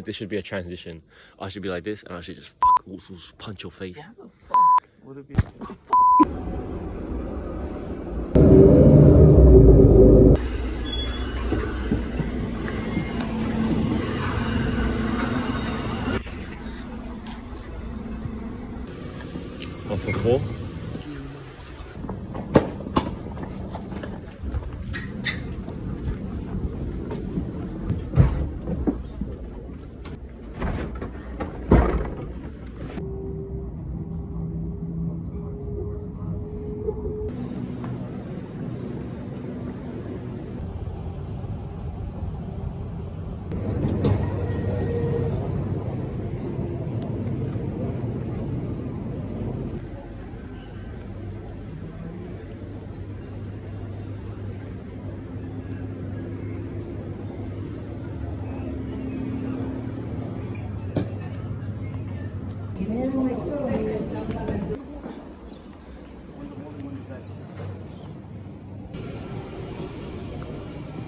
There should be a transition. I should be like this, and I should just punch your face. Why the fuck would it be? One for four.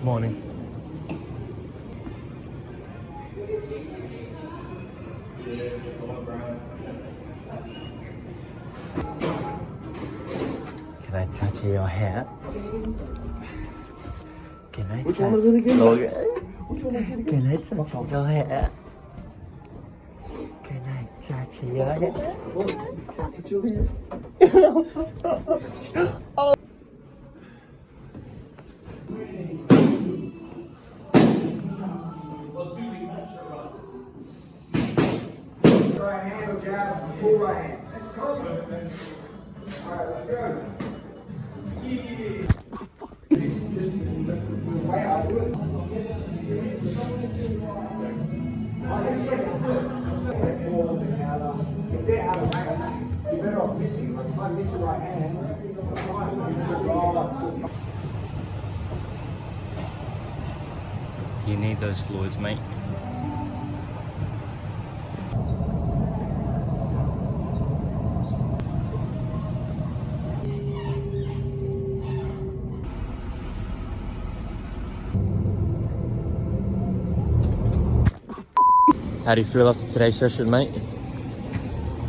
Morning. Can I touch your hair? Can I Which one is it again? Which one is it again? Can I touch your hair? Can I touch your hair? Touch your hair. Right hand will jab, pull right hand. Let's go. Alright, let's go. Way out, do it. If they're out of hand, you're better off missing. Like if I miss the right hand, You need those fluids, mate. How do you feel after today's session, mate?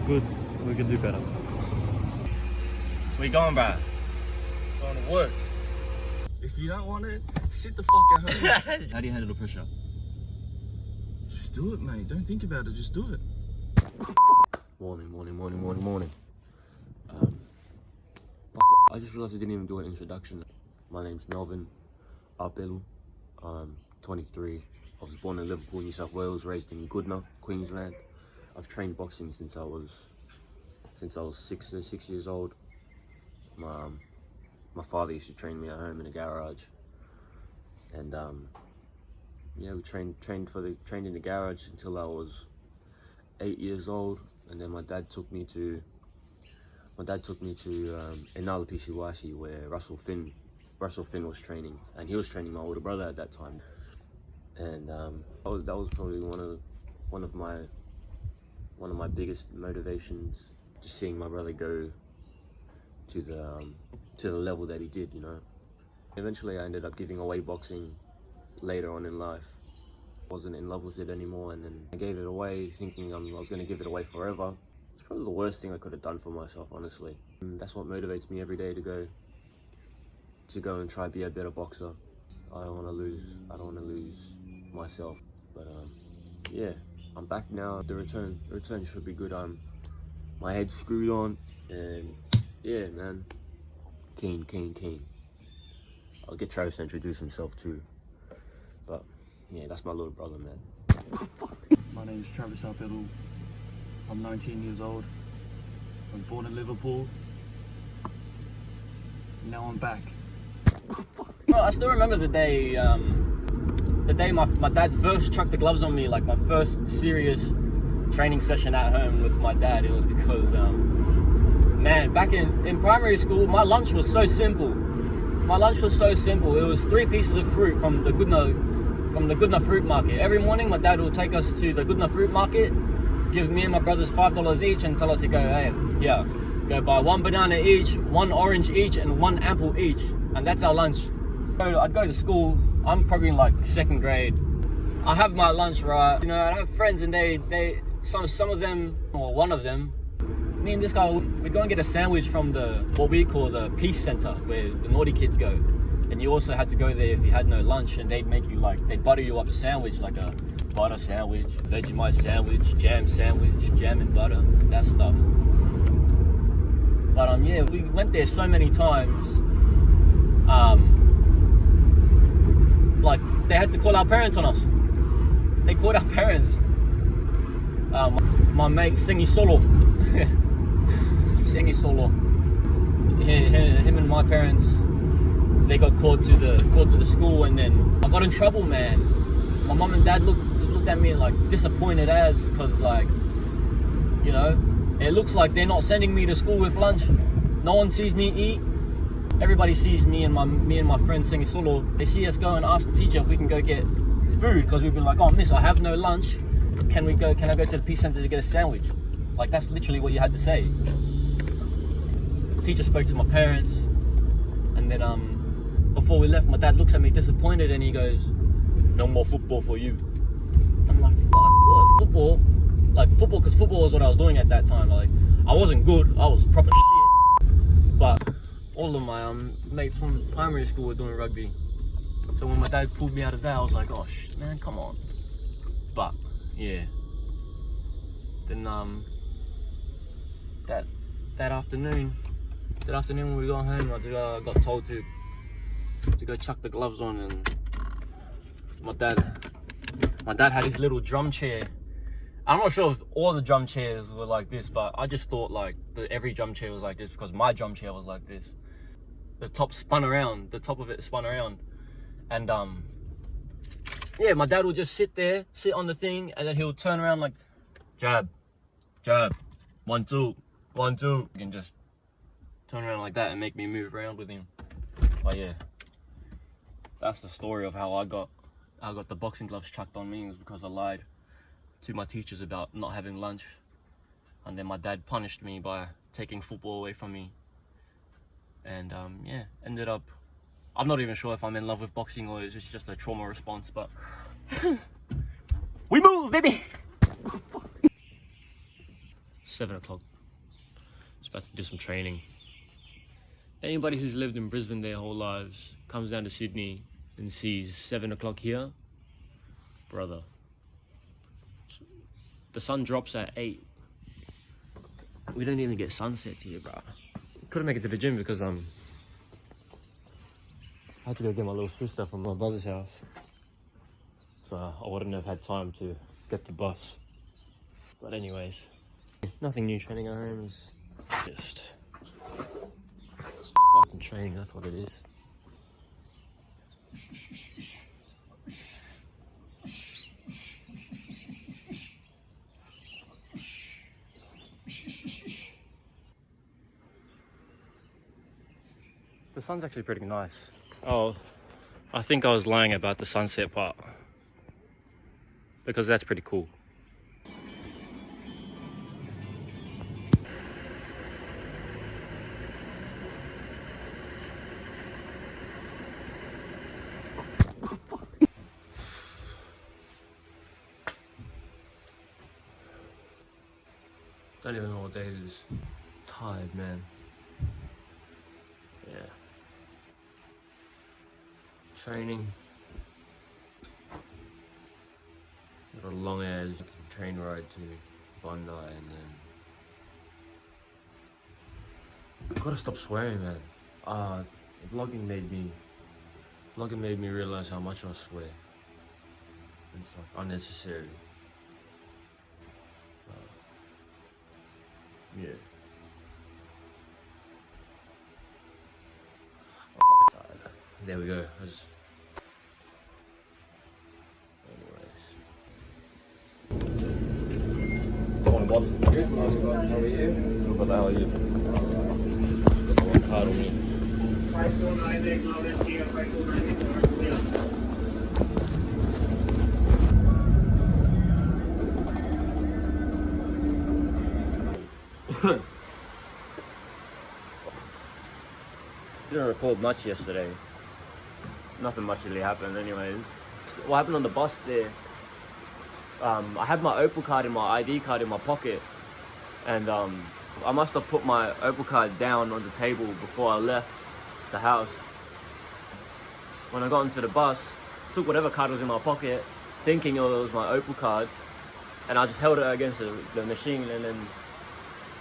Good. We can do better. Where you going, bro? Going to work. If you don't want it, sit the fuck at home. How do you handle the pressure? Just do it, mate. Don't think about it. Just do it. Morning. I just realized I didn't even do an introduction. My name's Melvin Apelu. I'm 23. I was born in Liverpool, New South Wales, raised in Goodna, Queensland. I've trained boxing since I was 6 years old. My father used to train me at home in a garage, and yeah, we trained in the garage until I was 8 years old, and then my dad took me to Inala Pisiwashi, where Russell Finn was training, and he was training my older brother at that time. And that was probably one of my biggest motivations, just seeing my brother go to the level that he did, you know. Eventually I ended up giving away boxing later on in life. I wasn't in love with it anymore, and then I gave it away thinking I was going to give it away forever. It's probably the worst thing I could have done for myself, honestly. And that's what motivates me every day to go and try to be a better boxer. I don't want to lose myself, but yeah, I'm back now. The return should be good. My head's screwed on, and yeah, man, keen. I'll get Travis to introduce himself too, but yeah, that's my little brother, man. My name's Travis Apelu. I'm 19 years old. I was born in Liverpool. Now I'm back. Bro, I still remember the day my dad first chucked the gloves on me, like my first serious training session at home with my dad. It was because, man, back in primary school, my lunch was so simple. It was 3 pieces of fruit from the Goodna fruit market. Every morning, my dad would take us to the Goodna fruit market, give me and my brothers $5 each, and tell us to go, hey, yeah, go buy 1 banana each, 1 orange each, and 1 apple each, and that's our lunch. So I'd go to school. I'm probably in like 2nd grade. I have my lunch, right? You know, I have friends and some of them, or one of them, me and this guy, we go and get a sandwich from what we call the Peace Center, where the naughty kids go. And you also had to go there if you had no lunch, and they'd butter you up a sandwich, like a butter sandwich, Vegemite sandwich, jam and butter, that stuff. But yeah, we went there so many times. Like they had to call our parents on us. They called our parents. My mate Singy Solo. Singy Solo. Him and my parents, they got called to the school, and then I got in trouble, man. My mum and dad looked at me like disappointed as, cause like, you know, it looks like they're not sending me to school with lunch. No one sees me eat. Everybody sees me and my friend Singy Solo. They see us go and ask the teacher if we can go get food, because we've been like, oh miss, I have no lunch. Can I go to the Peace Center to get a sandwich? Like that's literally what you had to say. The teacher spoke to my parents, and then before we left, my dad looks at me disappointed and he goes, no more football for you. I'm like, fuck, what? Football? Like football, because football was what I was doing at that time. Like I wasn't good, I was proper shit. But all of my mates from primary school were doing rugby. So when my dad pulled me out of that, I was like, oh shit, man, come on. But yeah. Then that afternoon when we got home, I got told to go chuck the gloves on, and my dad had his little drum chair. I'm not sure if all the drum chairs were like this, but I just thought like every drum chair was like this because my drum chair was like this. The top of it spun around, and yeah, my dad would just sit on the thing, and then he'll turn around like jab, 1 2 1 2, and just turn around like that and make me move around with him. But yeah, that's the story of how I got the boxing gloves chucked on me. It was because I lied to my teachers about not having lunch, and then my dad punished me by taking football away from me, and yeah, ended up, I'm not even sure if I'm in love with boxing or it's just a trauma response, but we move, baby. 7 o'clock. Just about to do some training. Anybody who's lived in Brisbane their whole lives comes down to Sydney and sees 7 o'clock here, brother. The sun drops at 8. We don't even get sunset here, bro. Couldn't make it to the gym because I had to go get my little sister from my brother's house, so I wouldn't have had time to get the bus. But anyways, nothing new training at home. Is just fucking training. That's what it is. The sun's actually pretty nice. Oh, I think I was lying about the sunset part, because that's pretty cool. Don't even know what day it is. Tired, man. Yeah. Training. Got a long ass train ride to Bondi, and then gotta stop swearing, man. Vlogging made me realize how much I swear. It's like unnecessary. Yeah. There we go. Morning, boss. Good morning, boss. How are you? What the hell are you? Card on me. Didn't record much yesterday. Nothing much really happened anyways. What happened on the bus there, I had my Opal card and my ID card in my pocket, and I must have put my Opal card down on the table before I left the house. When I got into the bus, took whatever card was in my pocket, thinking it was my Opal card, and I just held it against the machine and then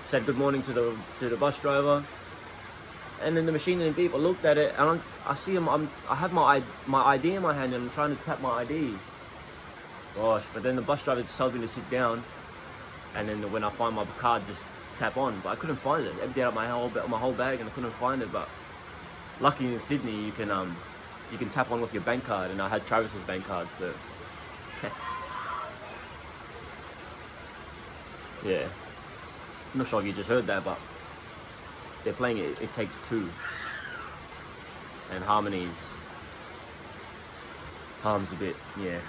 said good morning to the bus driver. And then the machine didn't beep. I looked at it and I see him. I have my ID in my hand and I'm trying to tap my ID. Gosh, but then the bus driver just told me to sit down, and then when I find my card, just tap on. But I couldn't find it. Emptied out my whole bag and I couldn't find it. But lucky in Sydney, you can tap on with your bank card, and I had Travis's bank card, so yeah. I'm not sure if you just heard that, but they're playing It Takes Two, and harm's a bit, yeah.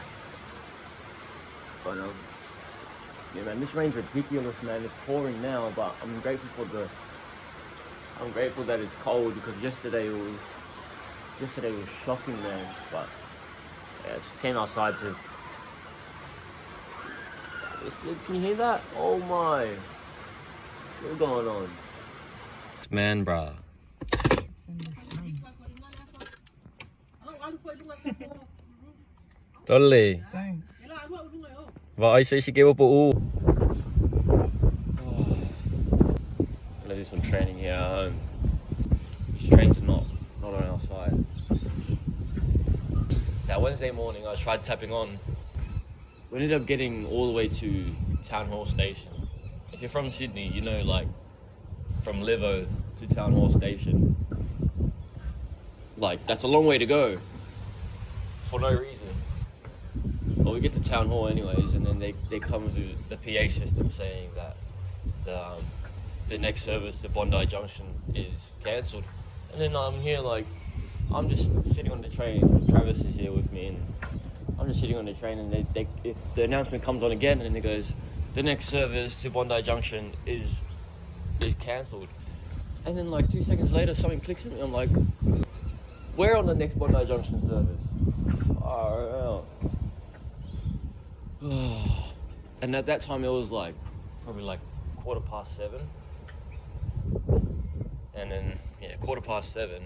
But yeah, man, this rain's ridiculous, man. It's pouring now, but I'm grateful that it's cold, because yesterday was shocking, man. But yeah, I just came outside to. Can you hear that? Oh my! What's going on? Man, bruh. Dolly. Thanks. Vad ai sẽ kêu på u. I'm gonna do some training here at home. These trains are not on our side. That Wednesday morning I tried tapping on. We ended up getting all the way to Town Hall Station. If you're from Sydney, you know, like from Livo to Town Hall Station, like that's a long way to go for no reason. But we get to Town Hall anyways, and then they come with the PA system saying that the next service to Bondi Junction is cancelled. And then I'm here, like, I'm just sitting on the train. Travis is here with me, and I'm just sitting on the train, and the announcement comes on again, and it goes, the next service to Bondi Junction is cancelled. And then like 2 seconds later, something clicks in me. I'm like, we're on the next Bondi Junction service. Far out. And at that time it was like probably like 7:15. And then yeah, 7:15.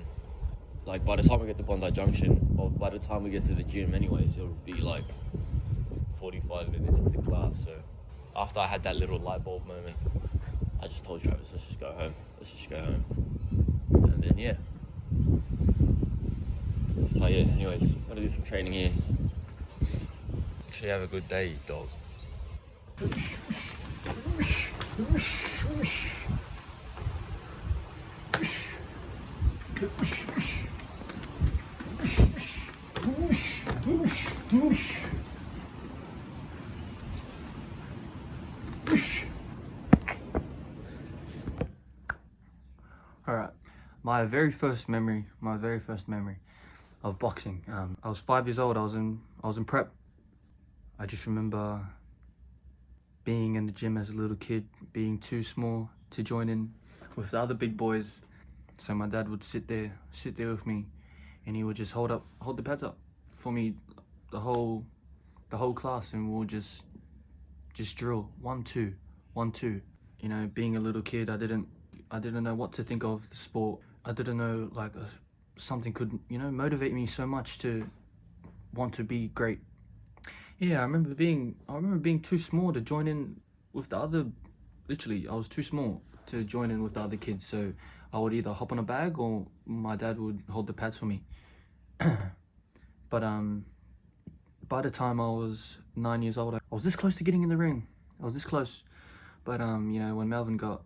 Like by the time we get to Bondi Junction, or by the time we get to the gym anyways, it'll be like 45 minutes into class. So after I had that little light bulb moment, I just told Travis, let's just go home. And then yeah. Oh yeah, anyways, gotta do some training here. Actually have a good day, dog. Alright, my very first memory of boxing. I was 5 years old. I was in prep. I just remember being in the gym as a little kid, being too small to join in with the other big boys. So my dad would sit there with me, and he would just hold the pads up for me the whole class, and we'll just drill 1 2 1 2. You know, being a little kid, I didn't know what to think of the sport. I didn't know like something could, you know, motivate me so much to want to be great. Yeah, I remember being too small to join in with the other. Literally, I was too small to join in with the other kids. So I would either hop on a bag or my dad would hold the pads for me. But by the time I was 9 years old, I was this close to getting in the ring. I was this close. But you know, when Melvin got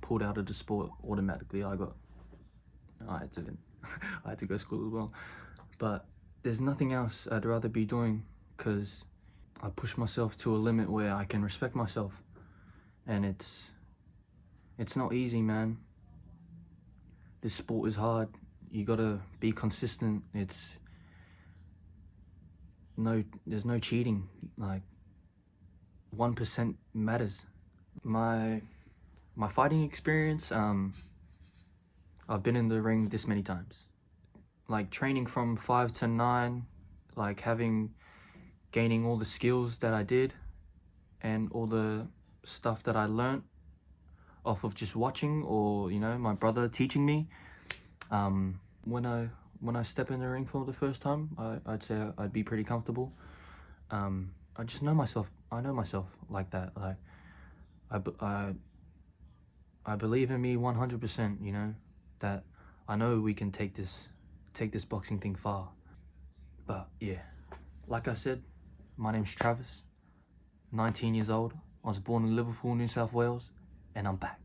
pulled out of the sport, automatically I had to go to school as well. But there's nothing else I'd rather be doing, because I push myself to a limit where I can respect myself, and it's not easy, man. This sport is hard. You gotta be consistent. There's no cheating. Like 1% matters. My fighting experience, I've been in the ring this many times. Like training from 5 to 9, like having gaining all the skills that I did and all the stuff that I learnt off of just watching, or you know, my brother teaching me. When I step in the ring for the first time, I'd say I'd be pretty comfortable. I just know myself. I know myself like that. Like I believe in me 100%. You know, that I know we can take this boxing thing far. But yeah, like I said, my name's Travis, 19 years old. I was born in Liverpool, New South Wales, and I'm back.